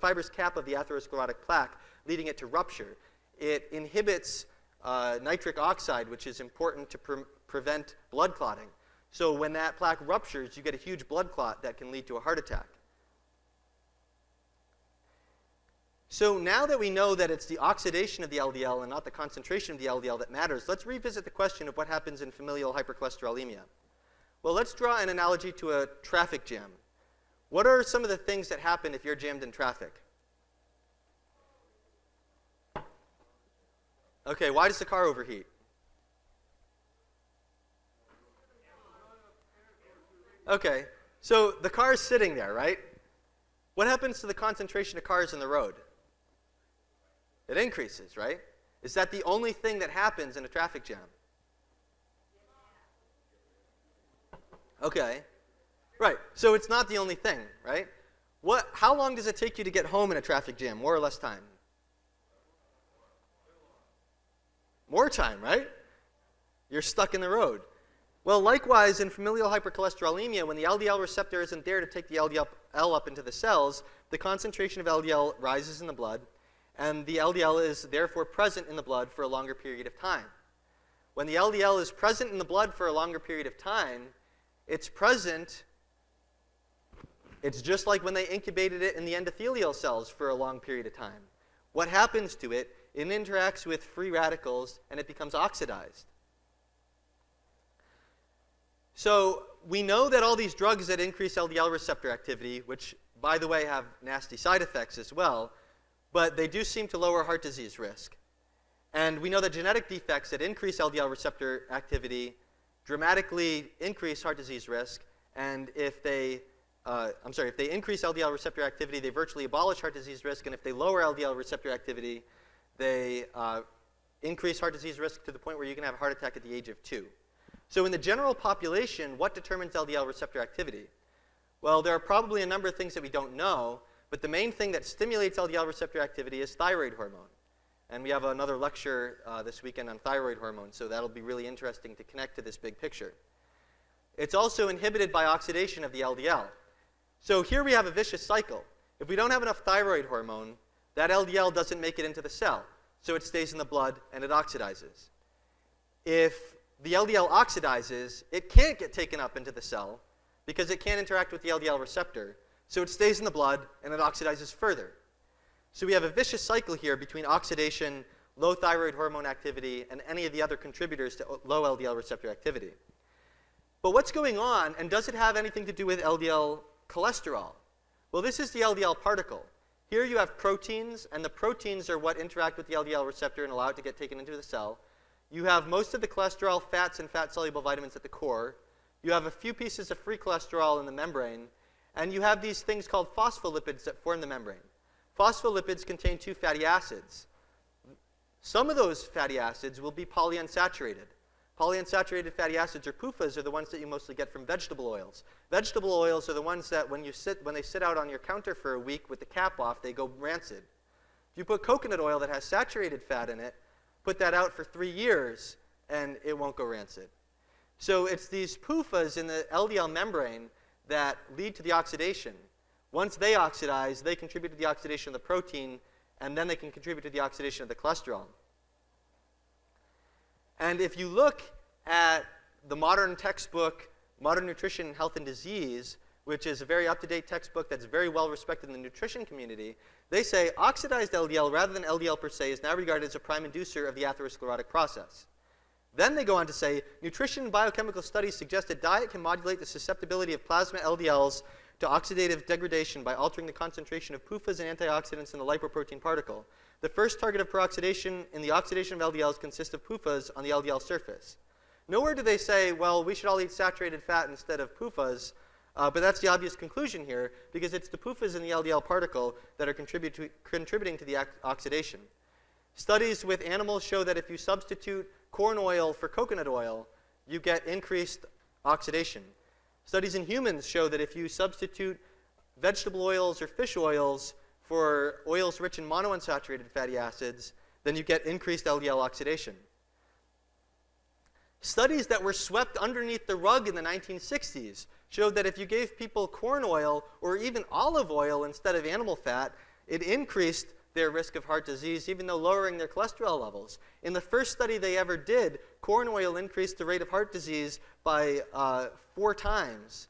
atherosclerotic plaque, leading it to rupture. It inhibits nitric oxide, which is important to prevent blood clotting. So when that plaque ruptures, you get a huge blood clot that can lead to a heart attack. So now that we know that it's the oxidation of the LDL and not the concentration of the LDL that matters, let's revisit the question of what happens in familial hypercholesterolemia. Well, let's draw an analogy to a traffic jam. What are some of the things that happen if you're jammed in traffic? Okay, why does the car overheat? Okay, so the car is sitting there, right? What happens to the concentration of cars in the road? It increases, right? Is that the only thing that happens in a traffic jam? Okay, right, so it's not the only thing, right? How long does it take you to get home in a traffic jam, more or less time? More time, right? You're stuck in the road. Well, likewise, in familial hypercholesterolemia, when the LDL receptor isn't there to take the LDL up into the cells, the concentration of LDL rises in the blood, and the LDL is therefore present in the blood for a longer period of time. When the LDL is present in the blood for a longer period of time, it's present. It's just like when they incubated it in the endothelial cells for a long period of time. What happens to it? It interacts with free radicals, and it becomes oxidized. So we know that all these drugs that increase LDL receptor activity, which, by the way, have nasty side effects as well, but they do seem to lower heart disease risk. And we know that genetic defects that increase LDL receptor activity dramatically increase heart disease risk, and if they increase LDL receptor activity, they virtually abolish heart disease risk, and if they lower LDL receptor activity, they increase heart disease risk to the point where you can have a heart attack at the age of 2. So in the general population, what determines LDL receptor activity? Well, there are probably a number of things that we don't know, but the main thing that stimulates LDL receptor activity is thyroid hormone. And we have another lecture this weekend on thyroid hormone, so that'll be really interesting to connect to this big picture. It's also inhibited by oxidation of the LDL. So here we have a vicious cycle. If we don't have enough thyroid hormone, that LDL doesn't make it into the cell, so it stays in the blood and it oxidizes. If the LDL oxidizes, it can't get taken up into the cell because it can't interact with the LDL receptor, so it stays in the blood and it oxidizes further. So we have a vicious cycle here between oxidation, low thyroid hormone activity, and any of the other contributors to low LDL receptor activity. But what's going on, and does it have anything to do with LDL cholesterol? Well, this is the LDL particle. Here you have proteins, and the proteins are what interact with the LDL receptor and allow it to get taken into the cell. You have most of the cholesterol, fats, and fat-soluble vitamins at the core. You have a few pieces of free cholesterol in the membrane, and you have these things called phospholipids that form the membrane. Phospholipids contain 2 fatty acids. Some of those fatty acids will be polyunsaturated. Polyunsaturated fatty acids, or PUFAs, are the ones that you mostly get from vegetable oils. Vegetable oils are the ones that when they sit out on your counter for a week with the cap off, they go rancid. If you put coconut oil that has saturated fat in it, put that out for 3 years, and it won't go rancid. So it's these PUFAs in the LDL membrane that lead to the oxidation. Once they oxidize, they contribute to the oxidation of the protein, and then they can contribute to the oxidation of the cholesterol. And if you look at the modern textbook, Modern Nutrition, Health, and Disease, which is a very up-to-date textbook that's very well respected in the nutrition community, they say oxidized LDL rather than LDL per se is now regarded as a prime inducer of the atherosclerotic process. Then they go on to say, nutrition and biochemical studies suggest that diet can modulate the susceptibility of plasma LDLs to oxidative degradation by altering the concentration of PUFAs and antioxidants in the lipoprotein particle. The first target of peroxidation in the oxidation of LDLs consists of PUFAs on the LDL surface. Nowhere do they say, well, we should all eat saturated fat instead of PUFAs, but that's the obvious conclusion here, because it's the PUFAs in the LDL particle that are contributing to the oxidation. Studies with animals show that if you substitute corn oil for coconut oil, you get increased oxidation. Studies in humans show that if you substitute vegetable oils or fish oils for oils rich in monounsaturated fatty acids, then you get increased LDL oxidation. Studies that were swept underneath the rug in the 1960s showed that if you gave people corn oil or even olive oil instead of animal fat, it increased their risk of heart disease, even though lowering their cholesterol levels. In the first study they ever did, corn oil increased the rate of heart disease by 4 times,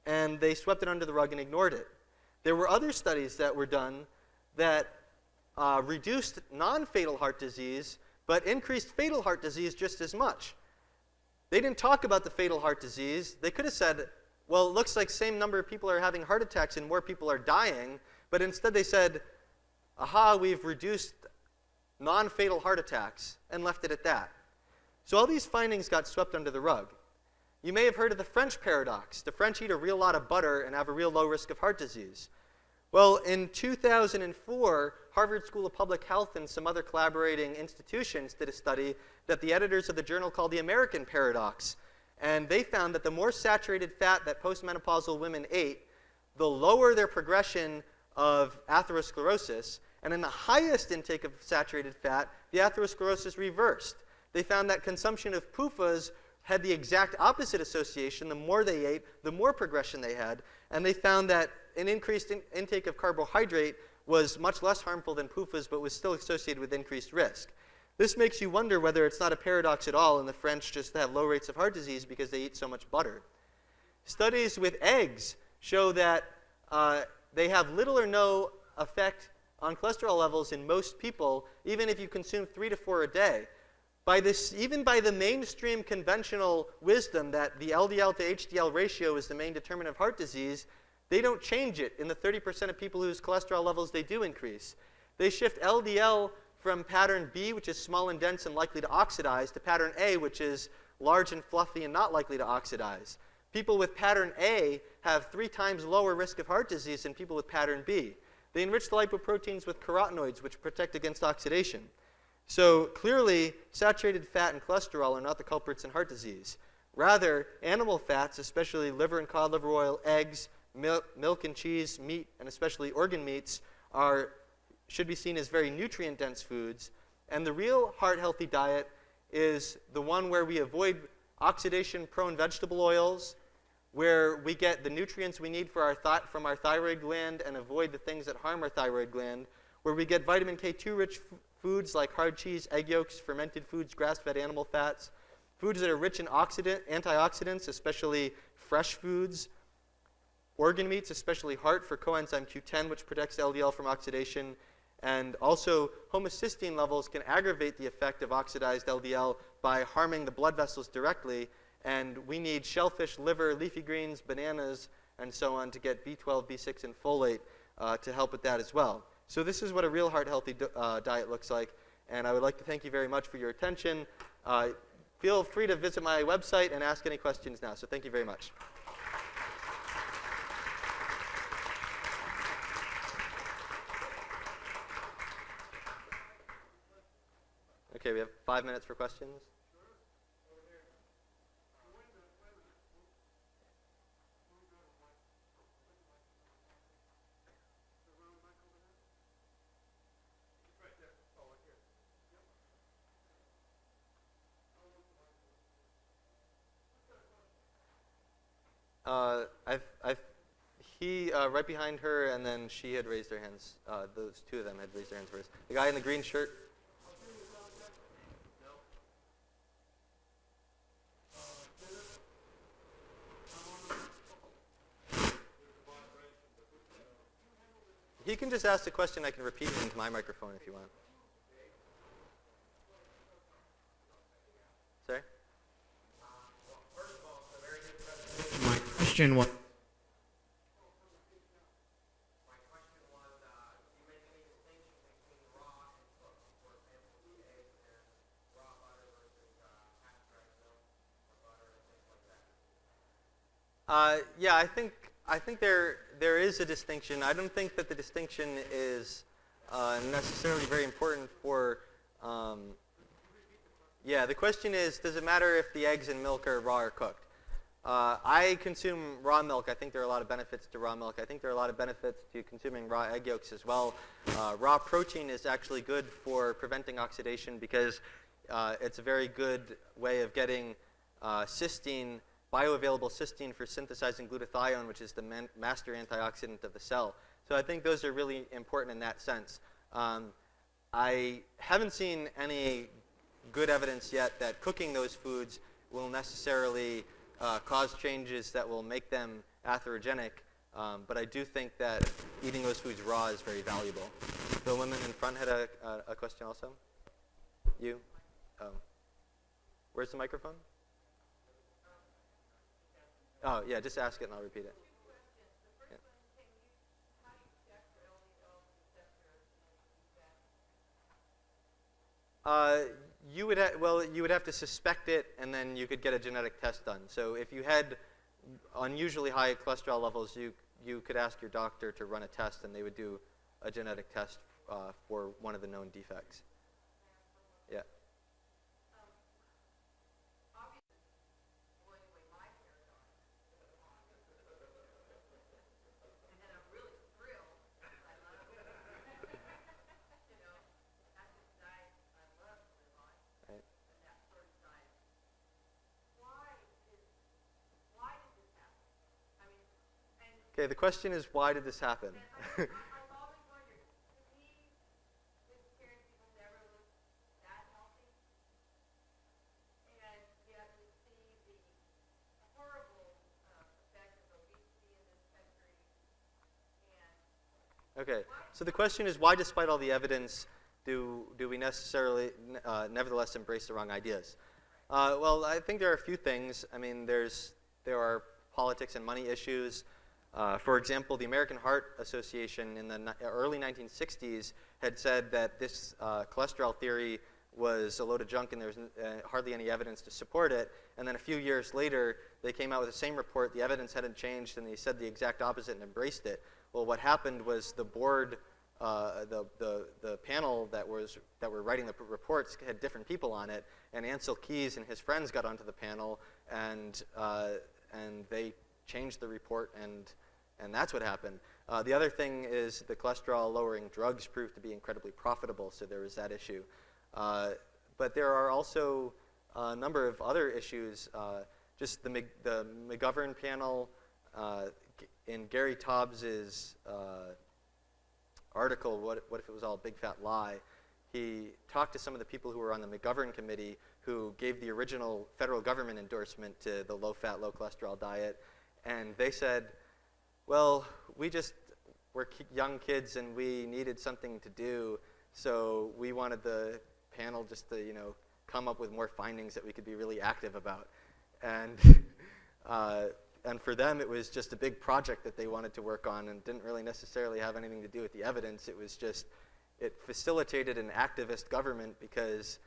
and they swept it under the rug and ignored it. There were other studies that were done that reduced non-fatal heart disease, but increased fatal heart disease just as much. They didn't talk about the fatal heart disease. They could have said, well, it looks like same number of people are having heart attacks and more people are dying, but instead they said, aha, we've reduced non-fatal heart attacks, and left it at that. So all these findings got swept under the rug. You may have heard of the French paradox. The French eat a real lot of butter and have a real low risk of heart disease. Well, in 2004, Harvard School of Public Health and some other collaborating institutions did a study that the editors of the journal called the American Paradox. And they found that the more saturated fat that postmenopausal women ate, the lower their progression of atherosclerosis. And in the highest intake of saturated fat, the atherosclerosis reversed. They found that consumption of PUFAs had the exact opposite association. The more they ate, the more progression they had. And they found that an increased intake of carbohydrate was much less harmful than PUFAs, but was still associated with increased risk. This makes you wonder whether it's not a paradox at all, and the French just have low rates of heart disease because they eat so much butter. Studies with eggs show that they have little or no effect on cholesterol levels in most people, even if you consume 3 to 4 a day. Even by the mainstream conventional wisdom that the LDL to HDL ratio is the main determinant of heart disease, they don't change it in the 30% of people whose cholesterol levels they do increase. They shift LDL from pattern B, which is small and dense and likely to oxidize, to pattern A, which is large and fluffy and not likely to oxidize. People with pattern A have 3 times lower risk of heart disease than people with pattern B. They enrich the lipoproteins with carotenoids, which protect against oxidation. So clearly, saturated fat and cholesterol are not the culprits in heart disease. Rather, animal fats, especially liver and cod liver oil, eggs, milk and cheese, meat, and especially organ meats, should be seen as very nutrient-dense foods. And the real heart-healthy diet is the one where we avoid oxidation-prone vegetable oils, where we get the nutrients we need for from our thyroid gland and avoid the things that harm our thyroid gland, where we get vitamin K2 rich foods like hard cheese, egg yolks, fermented foods, grass-fed animal fats, foods that are rich in antioxidants, especially fresh foods, organ meats, especially heart for coenzyme Q10, which protects LDL from oxidation, and also homocysteine levels can aggravate the effect of oxidized LDL by harming the blood vessels directly, and we need shellfish, liver, leafy greens, bananas, and so on to get B12, B6, and folate to help with that as well. So this is what a real heart-healthy diet looks like, and I would like to thank you very much for your attention. Feel free to visit my website and ask any questions now, so thank you very much. Okay, we have 5 minutes for questions. Right behind her, and then she had raised her hands. Those two of them had raised their hands first. The guy in the green shirt. He can just ask the question. I can repeat it into my microphone if you want. Sorry? Well, first of all, it's a very good presentation. My question was, do you make any distinction between raw and cooked? For example, the eggs and raw butter versus pasteurized milk or butter and things like that? Yeah, I think there is a distinction. I don't think that the distinction is necessarily very important for. Yeah, the question is, does it matter if the eggs and milk are raw or cooked? I consume raw milk. I think there are a lot of benefits to raw milk. I think there are a lot of benefits to consuming raw egg yolks as well. Raw protein is actually good for preventing oxidation because it's a very good way of getting cysteine, bioavailable cysteine for synthesizing glutathione, which is the master antioxidant of the cell. So I think those are really important in that sense. I haven't seen any good evidence yet that cooking those foods will necessarily cause changes that will make them atherogenic, but I do think that eating those foods raw is very valuable. The woman in front had a question also. You? Where's the microphone? Oh, yeah, just ask it and I'll repeat it. You would have to suspect it, and then you could get a genetic test done. So if you had unusually high cholesterol levels, you could ask your doctor to run a test, and they would do a genetic test for one of the known defects. Yeah. Okay, the question is, why did this happen? I've always wondered, to me, vegetarian people never look that healthy, and yet we see the horrible effects Okay, so the question is, why, despite all the evidence, do we necessarily, nevertheless, embrace the wrong ideas? Well, I think there are a few things. I mean, there are politics and money issues. For example, the American Heart Association in the early 1960s had said that this cholesterol theory was a load of junk and there was hardly any evidence to support it. And then a few years later, they came out with the same report. The evidence hadn't changed, and they said the exact opposite and embraced it. Well, what happened was the board, the panel that were writing the reports had different people on it, and Ansel Keys and his friends got onto the panel, and they changed the report, and that's what happened. The other thing is the cholesterol-lowering drugs proved to be incredibly profitable, so there was that issue. But there are also a number of other issues. Just the McGovern panel, in Gary Taubes's article, What If It Was All a Big Fat Lie, he talked to some of the people who were on the McGovern committee who gave the original federal government endorsement to the low-fat, low-cholesterol diet, and they said, well, we just were young kids and we needed something to do, so we wanted the panel just to, come up with more findings that we could be really active about. And for them, it was just a big project that they wanted to work on and didn't really necessarily have anything to do with the evidence. It was just, it facilitated an activist government because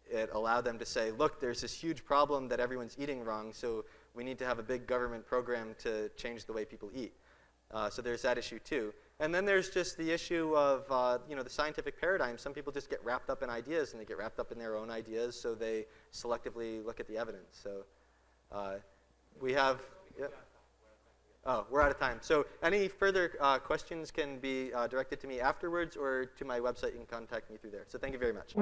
it allowed them to say, look, there's this huge problem that everyone's eating wrong, so we need to have a big government program to change the way people eat. So there's that issue too. And then there's just the issue of the scientific paradigm. Some people just get wrapped up in ideas, and they get wrapped up in their own ideas, so they selectively look at the evidence. So we have, yeah. Oh, we're out of time. So any further questions can be directed to me afterwards or to my website. You can contact me through there. So thank you very much.